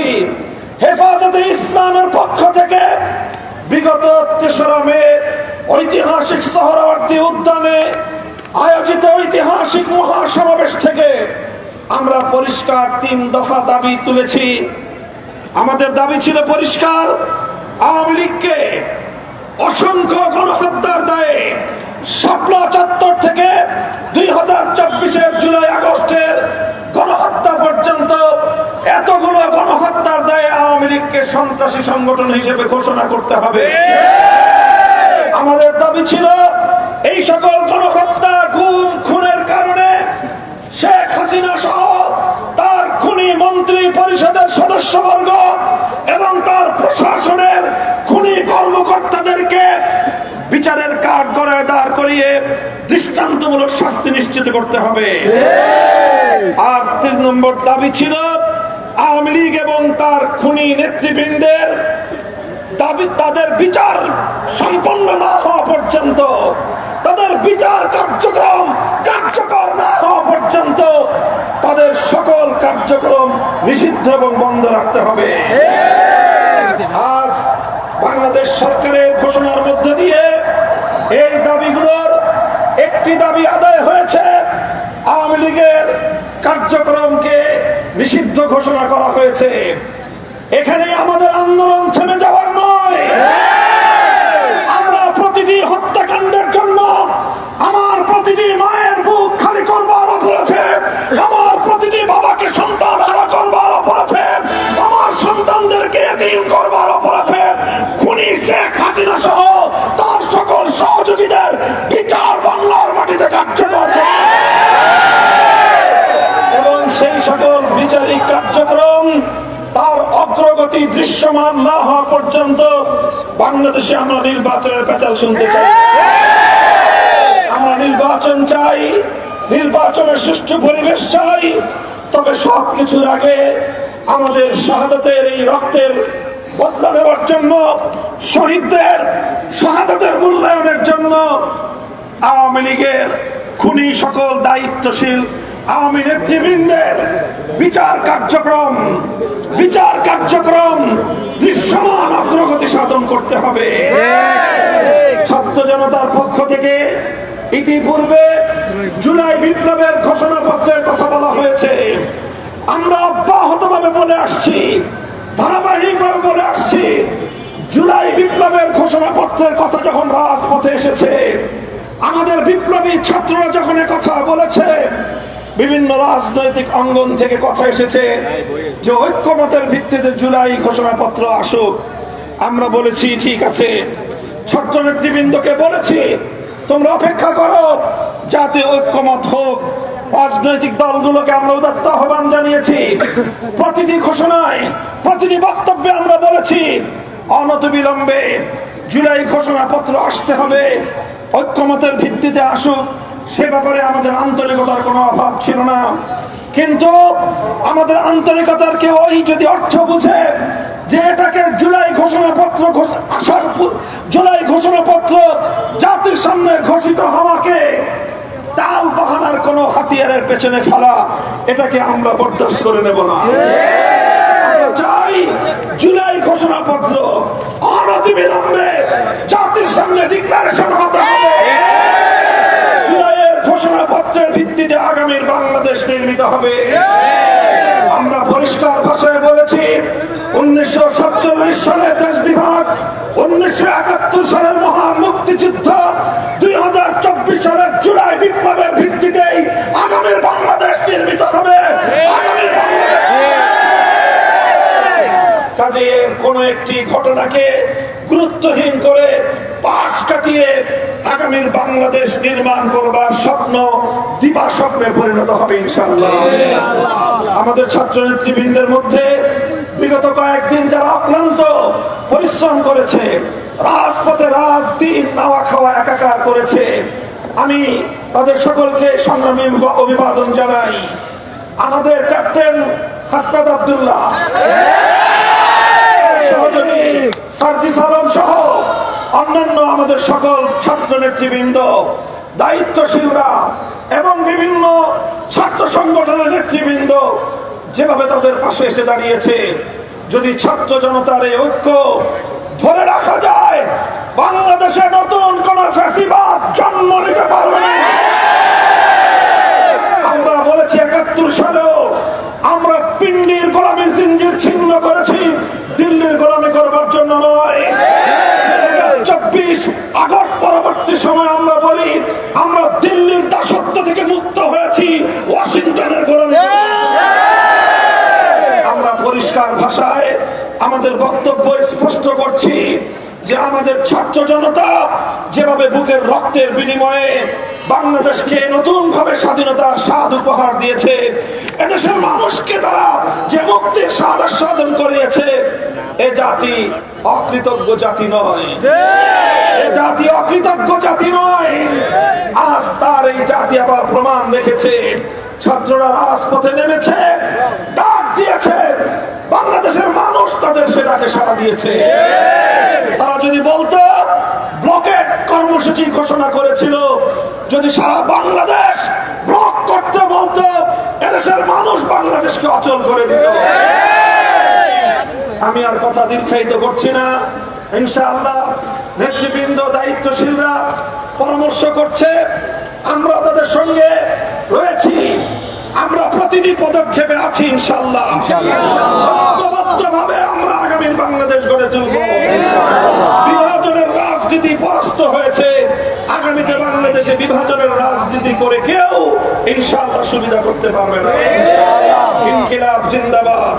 করেছি। হেফাজতে ইসলামের পক্ষ থেকে বিগত ৩রা মে ঐতিহাসিক সোহরাওয়ার্দী উদ্যানে আয়োজিত ঐতিহাসিক মহাসমাবেশ থেকে আমরা পরিষ্কার ৩ দফা দাবি তুলেছি। আমাদের দাবি ছিল পরিষ্কার, আওয়ামী লীগকে অসংখ্য গণহত্যার দায়ে শাপলা চত্বর থেকে 2024-এর জুলাই আগস্টের গণহত্যা পর্যন্ত এতগুলো গণহত্যার দায়ে আওয়ামী লীগকে সন্ত্রাসী সংগঠন হিসেবে ঘোষণা করতে হবে। আমাদের দাবি ছিল এই সকল গণহত্যা, গুম, খুনের কারণে শেখ হাসিনা সহ তার খুনি মন্ত্রী পরিষদের সদস্যবর্গ এবং তার প্রশাসনের খুনি কর্মকর্তাদেরকে বিচারের কাঠগড়ায় দাঁড় করিয়ে দৃষ্টান্তমূলক শাস্তি নিশ্চিত করতে হবে। আর ৩ নম্বর দাবি ছিল আওয়ামী লীগ এবং তার খুনি নেতৃবৃন্দের দাবি তাদের বিচার সম্পন্ন না হওয়া পর্যন্ত, তাদের বিচার কার্যক্রম কার্যকর না হওয়া পর্যন্ত তাদের সকল কার্যক্রম নিষিদ্ধ এবং বন্ধ রাখতে হবে। আজ বাংলাদেশ সরকারের ঘোষণার মধ্য দিয়ে এই দাবিগুলোর একটি দাবি আদায় হয়েছে। আওয়ামী লীগের কার্যক্রমকে নিষিদ্ধ ঘোষণা করা হয়েছে। এখানে আমাদের আন্দোলন থেমে যাওয়ার নয়। আমরা প্রতিটি হত্যাকাণ্ডের জন্য, আমার প্রতিটি মায়ের বুক খালি করবার অপরাধে, আমার প্রতিটি বাবাকে সন্তান হারা করবার অপরাধে, আমার সন্তানদেরকে এতিম করবার অপরাধে খুনি শেখ হাসিনা সহ তার সকল সহযোগীদের বিচার বাংলার মাটিতে কার্যকর এবং সেই সকল বিচারিক কার্যক্রম তার অগ্রগতি দৃশ্যমান না হওয়া পর্যন্ত বাংলাদেশে আমরা নির্বাচনের পেঁচাল শুনতে চাই। আমরা নির্বাচন চাই, নির্বাচনের সুষ্ঠু পরিবেশ চাই। তবে সবকিছুর আগে আমাদের শাহাদাতের এই রক্তের বদলা নেওয়ার জন্য, শহীদদের শাহাদাতের মূল্যায়নের জন্য আওয়ামী লীগের খুনি সকল দায়িত্বশীল আওয়ামী নেতৃবৃন্দের বিচার কার্যক্রম দৃশ্যমান অগ্রগতি সাধন করতে হবে। ছাত্র জনতার পক্ষ থেকে ইতিপূর্বে জুলাই বিপ্লবের ঘোষণাপত্রের কথা বলা হয়েছে। আমরা অব্যাহতভাবে বলে আসছি, ধারাবাহিকভাবে বলে আসছি, জুলাই বিপ্লবের ঘোষণাপত্রের কথা যখন রাজপথে এসেছে, আমাদের বিপ্লবী ছাত্ররা যখন কথা বলেছে, বিভিন্ন রাজনৈতিক অঙ্গন থেকে কথা এসেছে যে ঐক্যমতের ভিত্তিতে জুলাই ঘোষণাপত্র আসুক। আমরা বলেছি ঠিক আছে। ছাত্র নেতৃবৃন্দকে বলেছি তোমরা অপেক্ষা করো যাতে ঐক্যমত হোক। রাজনৈতিক দলগুলোকে আমরা উদাত্ত আহ্বান জানিয়েছি। প্রতিটি ঘোষণায়, প্রতিটি বক্তব্যে আমরা বলেছি অনতিবিলম্বে জুলাই ঘোষণাপত্র আসতে হবে, ঐক্যমতের ভিত্তিতে আসুক। সে ব্যাপারে আমাদের আন্তরিকতার কোনো অভাব ছিল না। কিন্তু আমাদের আন্তরিকতার কেউ ওই যদি অর্থ বুঝে যে এটাকে জুলাই ঘোষণাপত্র জাতির সামনে ঘোষিত হওয়াকে টাল বাহানার কোন হাতিয়ারের পেছনে ফেলা, এটাকে আমরা বরদাস্ত করে নেব না। আমরা চাই জুলাই ঘোষণাপত্র অনতিবিলম্বে জাতির সামনে ডিক্লারেশন হতে হবে। জুলাইয়ের ঘোষণাপত্রের ভিত্তিতে আগামীর বাংলাদেশ নির্মিত হবে। আমরা পরিষ্কার ভাষায় বলেছি 1947 সালের দেশ বিভাগ, 1971 সালের মহান মুক্তিযুদ্ধ, 2024 সালের জুলাই বিপ্লবের ভিত্তিতেই আগামীর বাংলাদেশ নির্মিত হবে। আগামীর বাংলাদেশ কাজে কোন একটি ঘটনাকে গুরুত্বহীন করে পাশ কাটিয়ে আগামীর বাংলাদেশ নির্মাণ করবার স্বপ্ন দিবা স্বপ্নে পরিণত হবে ইনশাআল্লাহ। আমাদের ছাত্র নেতৃবৃন্দের মধ্যে বিগত কয়েকদিন যারা অক্লান্ত পরিশ্রম করেছে, রাজপথে রাত দিন নাওয়া খাওয়া একাকার করেছে, আমি তাদের সকলকে সংগ্রামী অভিবাদন জানাই। আমাদের ক্যাপ্টেন হাসনাত আব্দুল্লাহ, সহযোগী সার্জিস আলম সহ অন্যান্য আমাদের সকল ছাত্র নেতৃবৃন্দ, দায়িত্বশীলরা এবং বিভিন্ন ছাত্র সংগঠনের নেতৃবৃন্দ যেভাবে তাদের পাশে এসে দাঁড়িয়েছে, যদি ছাত্র জনতার এই ঐক্য ধরে রাখা যায়, বাংলাদেশে নতুন কোন ফ্যাসিবাদ জন্ম নিতে পারবে না। আমরা বলেছি ৭১ সালেও আমরা পিন্ডির গোলামীর জিঞ্জির ছিন্ন করেছি, দিল্লির গোলামি করবার জন্য নয়। ২৪ আগস্ট পরবর্তী সময় আমরা বলি আমরা দিল্লির দাসত্ব থেকে মুক্ত হয়েছি, ওয়াশিংটনের গোলামি। আমরা পরিষ্কার ভাষায় আমাদের বক্তব্য স্পষ্ট করছি যে আমাদের ছাত্র জনতা যেভাবে বুকের রক্তের বিনিময়ে বাংলাদেশকে নতুন ভাবে স্বাধীনতার স্বাদ উপহার দিয়েছে, এদেশের মানুষকে তারা যে মুক্তির স্বাদ আস্বাদন করিয়েছে, এ জাতি অকৃতজ্ঞ জাতি নয়, এ জাতি অকৃতজ্ঞ জাতি নয়। আজ তার এই জাতি আবার প্রমাণ রেখেছে। ছাত্ররা রাজপথে নেমেছে, ডাক দিয়েছে, বাংলাদেশের মানুষ তাদের সেটাকে সাড়া দিয়েছে। তারা যদি বলতো ব্লকেট কর্মসূচি ঘোষণা করেছিল, যদি সারা বাংলাদেশ ব্লক করতে বলতো, এদেশের মানুষ বাংলাদেশকে অচল করে দিত। আমি আর কথা দীর্ঘায়িত করছি না। ইনশাআল্লাহ নেতৃবৃন্দ, দায়িত্বশীলরা পরামর্শ করছে, আমরা তাদের সঙ্গে রয়েছি, আমরা প্রতিটি পদক্ষেপে আছি। ইনশাআল্লাহ ঐক্যবদ্ধভাবে আমরা আগামীর বাংলাদেশ গড়ে তুলব। বিভাজনের রাজনীতি পরাস্ত হয়েছে, আগামীতে বাংলাদেশে বিভাজনের রাজনীতি করে কেউ ইনশাআল্লাহ সুবিধা করতে পারবে না। ইনকিলাব জিন্দাবাদ,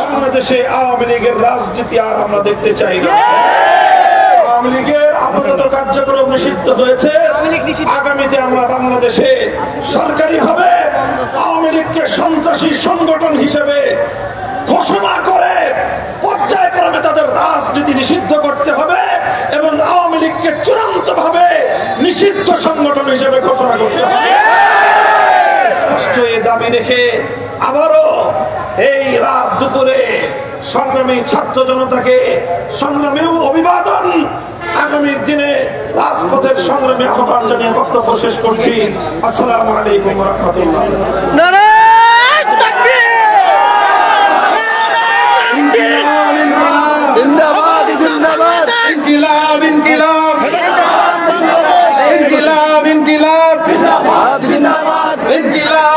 বাংলাদেশে আওয়ামী লীগের রাজনীতি আর আমরা দেখতে চাই না। আওয়ামী লীগের আপাতত কার্যক্রম নিষিদ্ধ হয়েছে, আগামীতে আমরা বাংলাদেশে সরকারিভাবে আওয়ামী লীগকে সন্ত্রাসী সংগঠন হিসেবে ঘোষণা করে পর্যায়ক্রমে তাদের রাজনীতি নিষিদ্ধ করতে হবে এবং আওয়ামী লীগকে চূড়ান্ত ভাবে নিষিদ্ধ সংগঠন হিসেবে ঘোষণা করতে হবে। স্পষ্ট এই দাবি রেখে আবারও এই রাত দুপুরে সংগ্রামী ছাত্র জনতাকে সংগ্রামী অভিবাদন, আগামীর দিনে রাজপথের সংগ্রামী আহ্বান জানিয়ে বক্তব্য শেষ করছি। আসসালামু আলাইকুম ওয়া রাহমাতুল্লাহ। জিন্দাবাদ জিন্দাবাদ, ইনকিলাব ইনকিলাব ইনকিলাব ইনকিলাব জিন্দাবাদ ইনকিলাব